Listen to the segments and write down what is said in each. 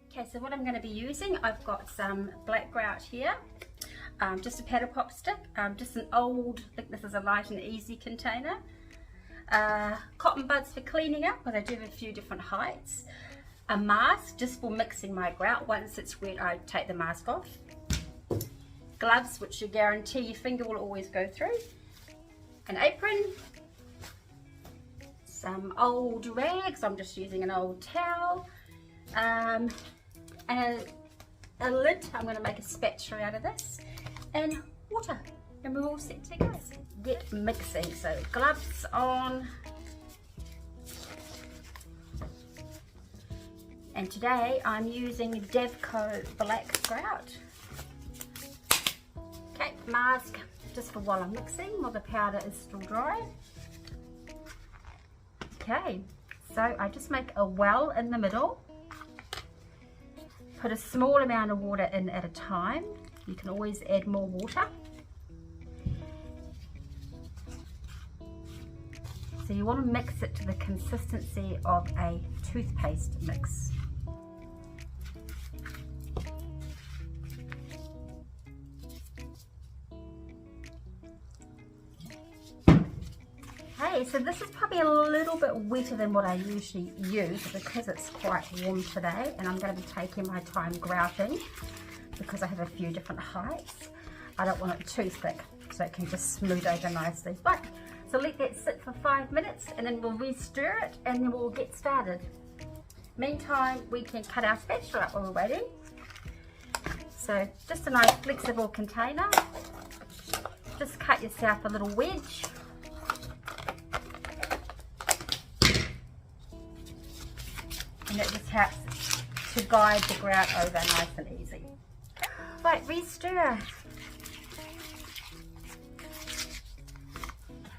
Okay, so what I'm going to be using, I've got some black grout here, just a paddle pop stick, just an old, I think this is a light and easy container, cotton buds for cleaning up, because I do have a few different heights, a mask just for mixing my grout. Once it's wet, I take the mask off, gloves which you guarantee your finger will always go through, an apron, some old rags, I'm just using an old towel, and a lid. I'm going to make a spatula out of this, and water, and we're all set to go. Get mixing. So gloves on, and today I'm using Devco black grout. Okay, mask just for while I'm mixing while the powder is still dry. Okay, so I just make a well in the middle. Put a small amount of water in at a time. You can always add more water. So you want to mix it to the consistency of a toothpaste mix. Okay, so this is probably a little bit wetter than what I usually use because it's quite warm today, and I'm going to be taking my time grouting because I have a few different heights. I don't want it too thick, so it can just smooth over nicely. Right, so let that sit for 5 minutes and then we'll re-stir it and then we'll get started. Meantime, we can cut our spatula up while we're waiting. So just a nice flexible container. Just cut yourself a little wedge. And it just helps to guide the grout over nice and easy. Right, re-stir.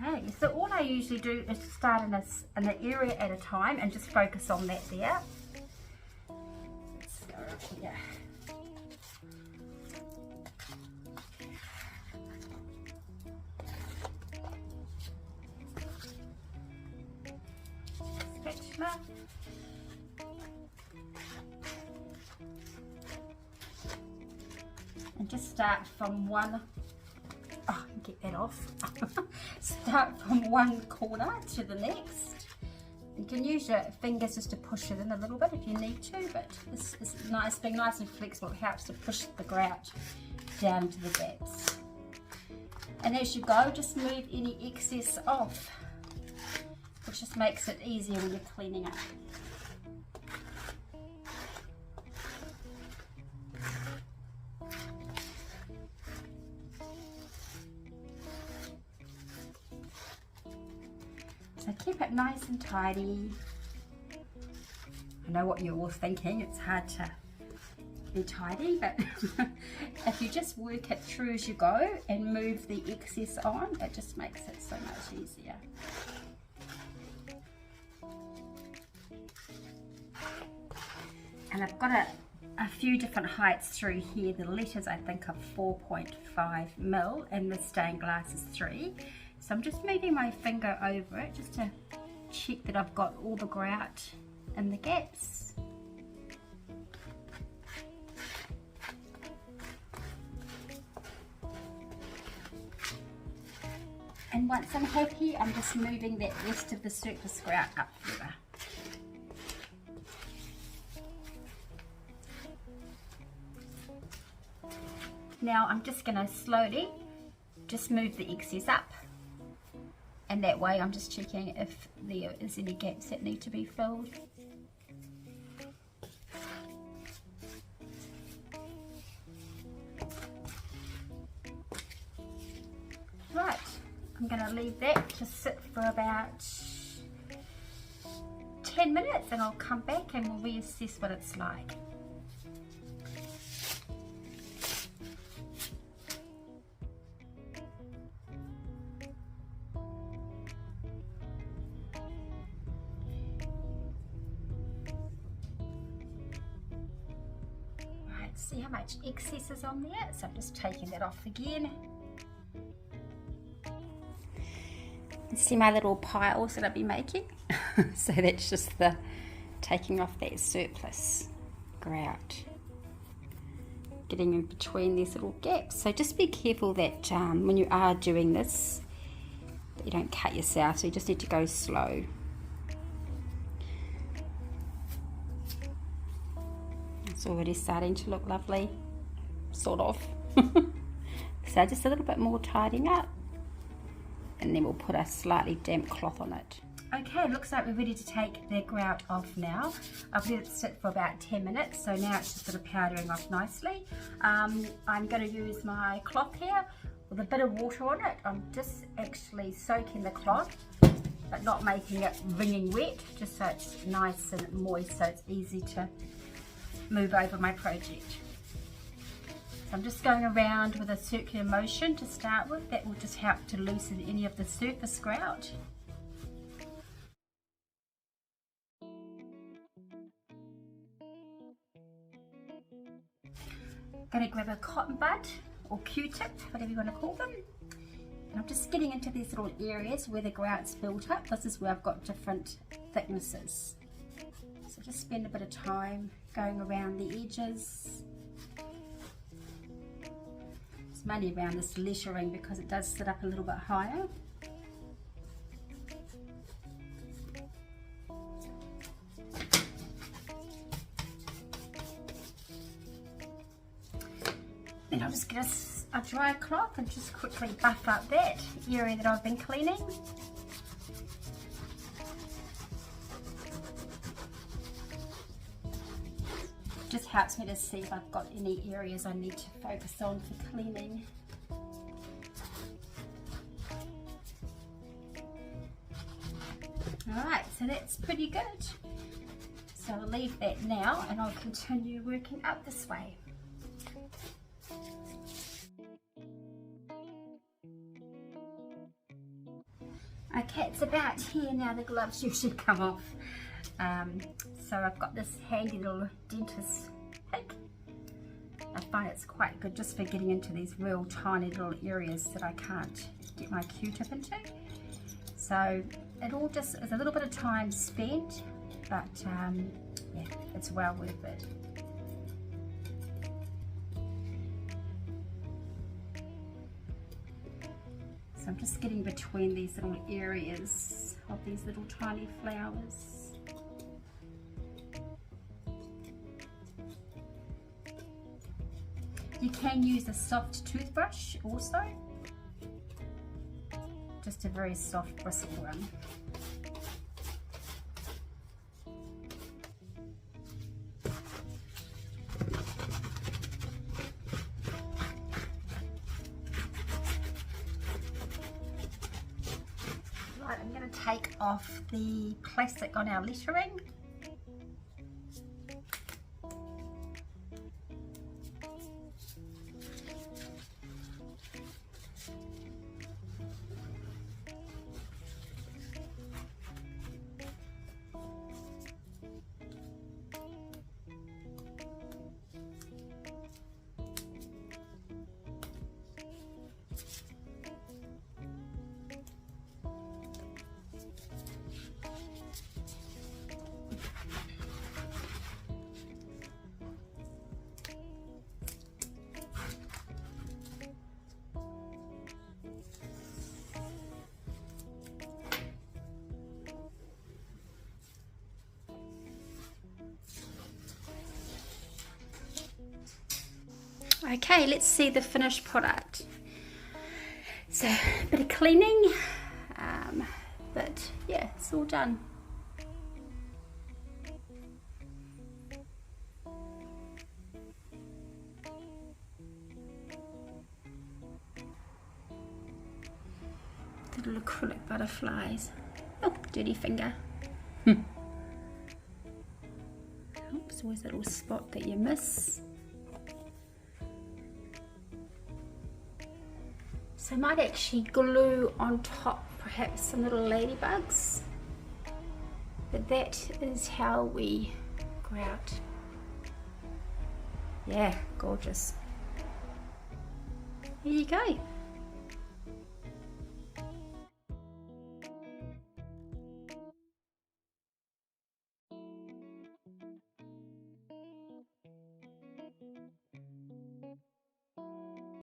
Okay, so all I usually do is start in an area at a time and just focus on that there. Let's go up here. Spatula. And just start from one, get that off. Start from one corner to the next. You can use your fingers just to push it in a little bit if you need to, but this is nice, being nice and flexible. It helps to push the grout down to the gaps. And as you go, just move any excess off, which just makes it easier when you're cleaning up. So keep it nice and tidy. I know what you're all thinking, it's hard to be tidy, but if you just work it through as you go and move the excess on, it just makes it so much easier. And I've got a few different heights through here. The letters I think are 4.5 mil and the stained glass is 3. So I'm just moving my finger over it just to check that I've got all the grout in the gaps. And once I'm happy, I'm just moving that rest of the surface grout up further. Now I'm just going to slowly just move the excess up, and that way I'm just checking if there is any gaps that need to be filled. Right, I'm going to leave that to sit for about 10 minutes and I'll come back and we'll reassess what it's like. See how much excess is on there, so I'm just taking that off again. And see my little piles that I'll be making. So that's just the taking off that surplus grout, getting in between these little gaps. So just be careful that when you are doing this, that you don't cut yourself, so you just need to go slow. It's already starting to look lovely, sort of. So just a little bit more tidying up, and then we'll put a slightly damp cloth on it. Okay, looks like we're ready to take the grout off now. I've let it sit for about 10 minutes, so now it's just sort of powdering off nicely. I'm going to use my cloth here with a bit of water on it. I'm just actually soaking the cloth, but not making it wringing wet, just so it's nice and moist, so it's easy to move over my project. So I'm just going around with a circular motion to start with. That will just help to loosen any of the surface grout. I'm going to grab a cotton bud or Q-tip, whatever you want to call them. And I'm just getting into these little areas where the grout's built up. This is where I've got different thicknesses. So just spend a bit of time going around the edges. It's mainly around this lettering because it does sit up a little bit higher. Then I'll just get a dry cloth and just quickly buff up that area that I've been cleaning. Just helps me to see if I've got any areas I need to focus on for cleaning. Alright, so that's pretty good. So I'll leave that now and I'll continue working up this way. Okay, it's about here now. The gloves usually come off. So I've got this handy little dentist pick. I find it's quite good just for getting into these real tiny little areas that I can't get my Q-tip into. So it all just is a little bit of time spent, but yeah, it's well worth it. So I'm just getting between these little areas of these little tiny flowers. You can use a soft toothbrush also, just a very soft bristle one. Right, I'm going to take off the plastic on our lettering. Okay, let's see the finished product. So a bit of cleaning, but yeah, it's all done. Little acrylic butterflies. Oh, dirty finger. Oops, always a little spot that you miss. So I might actually glue on top perhaps some little ladybugs, but that is how we grout. Yeah, gorgeous. There you go.